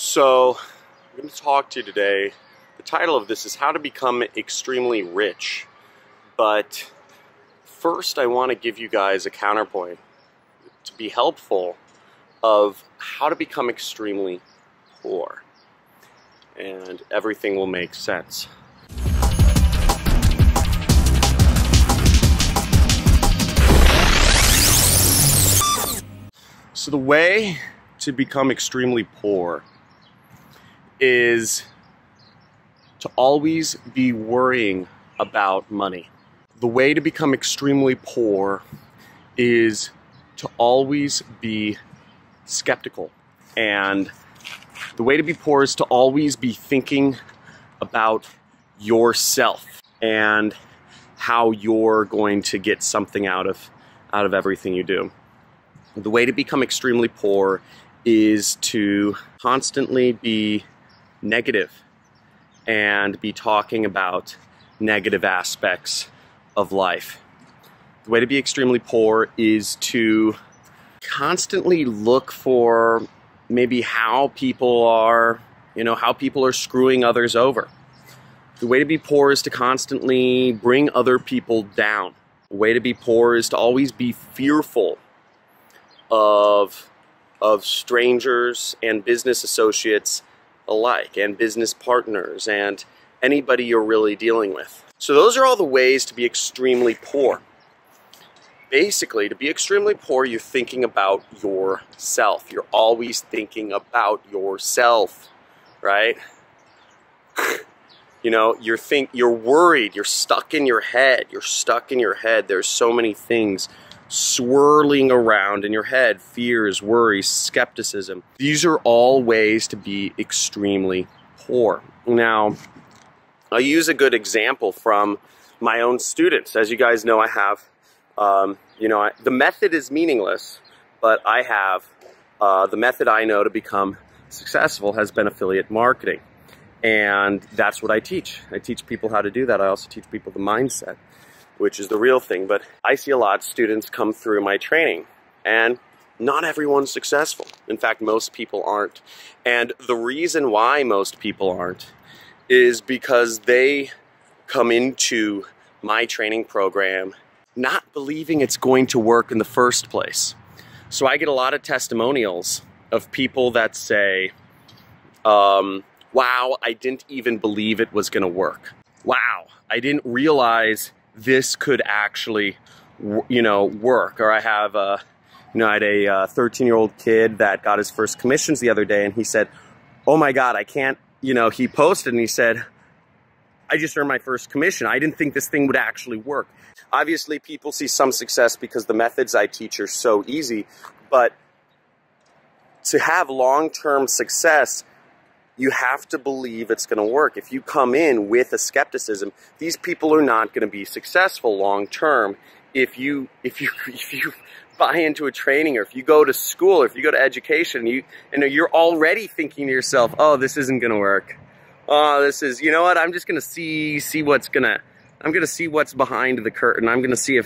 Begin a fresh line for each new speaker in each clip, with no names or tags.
So, I'm going to talk to you today. The title of this is How to Become Extremely Rich. But first, I want to give you guys a counterpoint to be helpful of how to become extremely poor. And everything will make sense. So the way to become extremely poor is to always be worrying about money. The way to become extremely poor is to always be skeptical. And the way to be poor is to always be thinking about yourself and how you're going to get something out of everything you do. The way to become extremely poor is to constantly be negative and be talking about negative aspects of life. The way to be extremely poor is to constantly look for maybe how people are, how people are screwing others over. The way to be poor is to constantly bring other people down. The way to be poor is to always be fearful of strangers and business associates alike, and business partners, and anybody you're really dealing with. So those are all the ways to be extremely poor. Basically, to be extremely poor, you're thinking about yourself. You're always thinking about yourself, right? You're worried, you're stuck in your head. There's so many things swirling around in your head: fears, worries, skepticism. These are all ways to be extremely poor. Now, I'll use a good example from my own students. As you guys know, I have, the method is meaningless, but I have, the method I know to become successful has been affiliate marketing. And that's what I teach. I teach people how to do that. I also teach people the mindset, which is the real thing. But I see a lot of students come through my training, and not everyone's successful. In fact, most people aren't. And the reason why most people aren't is because they come into my training program not believing it's going to work in the first place. So I get a lot of testimonials of people that say, wow, I didn't even believe it was going to work. Wow, I didn't realize this could actually, work. Or I have, I had a 13-year-old kid that got his first commissions the other day, and he said, oh my God, I can't, he posted and he said, I just earned my first commission. I didn't think this thing would actually work. Obviously, people see some success because the methods I teach are so easy, but to have long-term success, you have to believe it's going to work. If you come in with a skepticism, these people are not going to be successful long term. If you buy into a training, or if you go to school, or if you go to education, you're already thinking to yourself, oh, this isn't going to work. Oh, this is, you know what? I'm just going to see I'm going to see what's behind the curtain. I'm going to see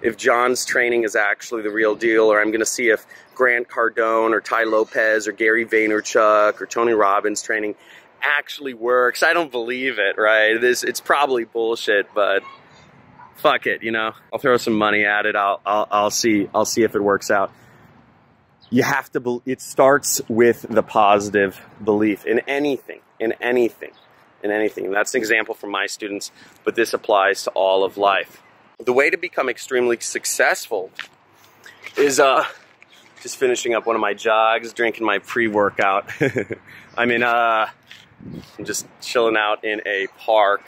if John's training is actually the real deal, or I'm going to see if Grant Cardone or Ty Lopez or Gary Vaynerchuk or Tony Robbins training actually works. I don't believe it, right? It's probably bullshit, but fuck it, I'll throw some money at it. I'll see if it works out. You have to it starts with the positive belief in anything. And that's an example from my students, but this applies to all of life. The way to become extremely successful is just finishing up one of my jogs, drinking my pre-workout. I'm just chilling out in a park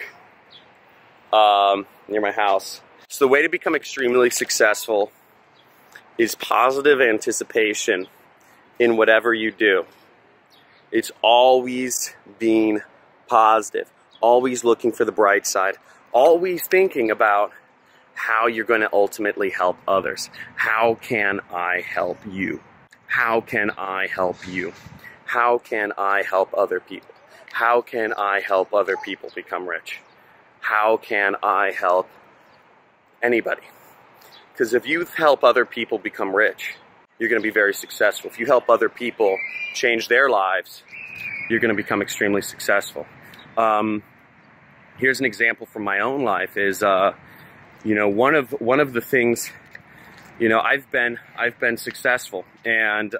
near my house. So the way to become extremely successful is positive anticipation in whatever you do. It's always being positive, always looking for the bright side, always thinking about how you're going to ultimately help others. How can I help you? How can I help you? How can I help other people? How can I help other people become rich? How can I help anybody? Because if you help other people become rich, you're going to be very successful. If you help other people change their lives, you're going to become extremely successful. Here's an example from my own life is, you know, one of the things, you know, I've been successful, and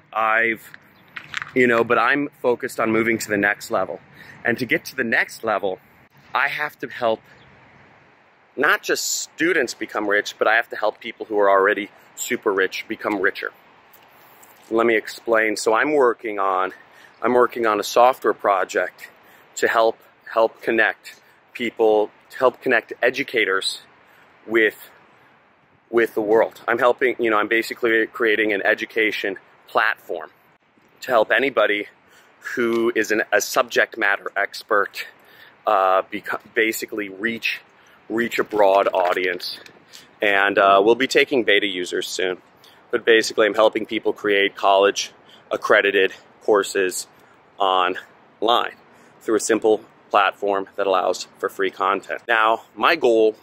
you know, but I'm focused on moving to the next level. And to get to the next level, I have to help not just students become rich, but I have to help people who are already super rich become richer. Let me explain. So I'm working on a software project to help connect people, to help connect educators with the world. I'm helping, you know, I'm basically creating an education platform to help anybody who is a subject matter expert basically reach a broad audience. And we'll be taking beta users soon. But basically, I'm helping people create college accredited courses online through a simple platform that allows for free content. Now, my goal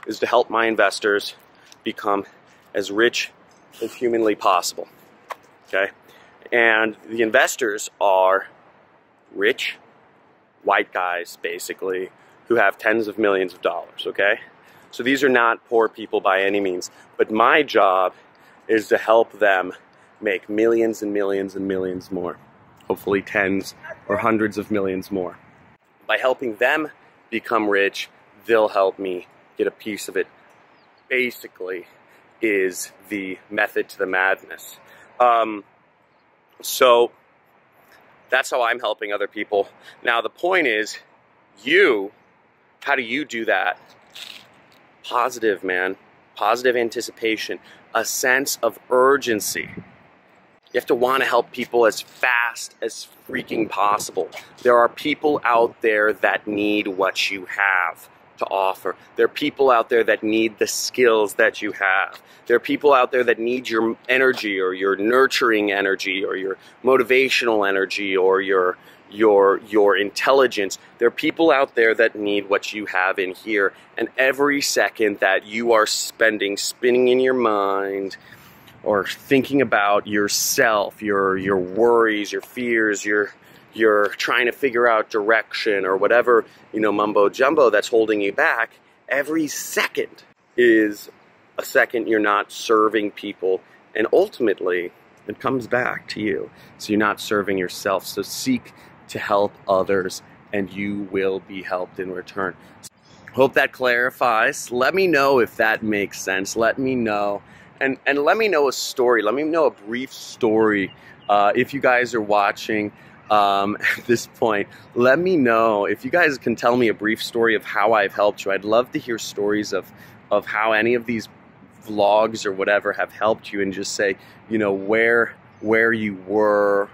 is to help my investors become as rich as humanly possible. Okay? And the investors are rich white guys, basically, who have tens of millions of dollars, okay? So these are not poor people by any means, but my job is to help them make millions and millions and millions more, hopefully tens or hundreds of millions more. By helping them become rich, they'll help me get a piece of it. Basically, is the method to the madness. So that's how I'm helping other people. Now the point is, how do you do that? Positive, man. Positive anticipation. A sense of urgency. You have to want to help people as fast as freaking possible. There are people out there that need what you have to offer. There are people out there that need the skills that you have. There are people out there that need your energy, or your nurturing energy, or your motivational energy, or your intelligence. There are people out there that need what you have in here. And every second that you are spending spinning in your mind, or thinking about yourself, your worries, your fears, you're trying to figure out direction, or whatever, you know, mumbo jumbo that's holding you back, every second is a second you're not serving people, and ultimately it comes back to you. So you're not serving yourself. So seek to help others, and you will be helped in return. Hope that clarifies. Let me know if that makes sense. Let me know. And let me know a story. Let me know a brief story. If you guys are watching at this point, let me know if you guys can tell me a brief story of how I've helped you. I'd love to hear stories of how any of these vlogs or whatever have helped you, and just say, you know, where you were,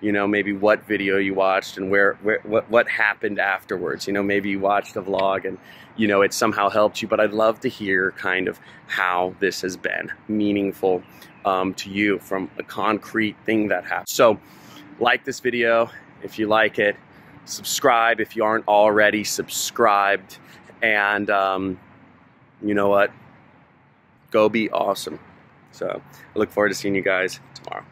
you know, maybe what video you watched, and what happened afterwards. You know, maybe you watched a vlog and, you know, it somehow helped you, but I'd love to hear kind of how this has been meaningful to you from a concrete thing that happened. So like this video if you like it, subscribe if you aren't already subscribed, and you know what? Go be awesome. So I look forward to seeing you guys tomorrow.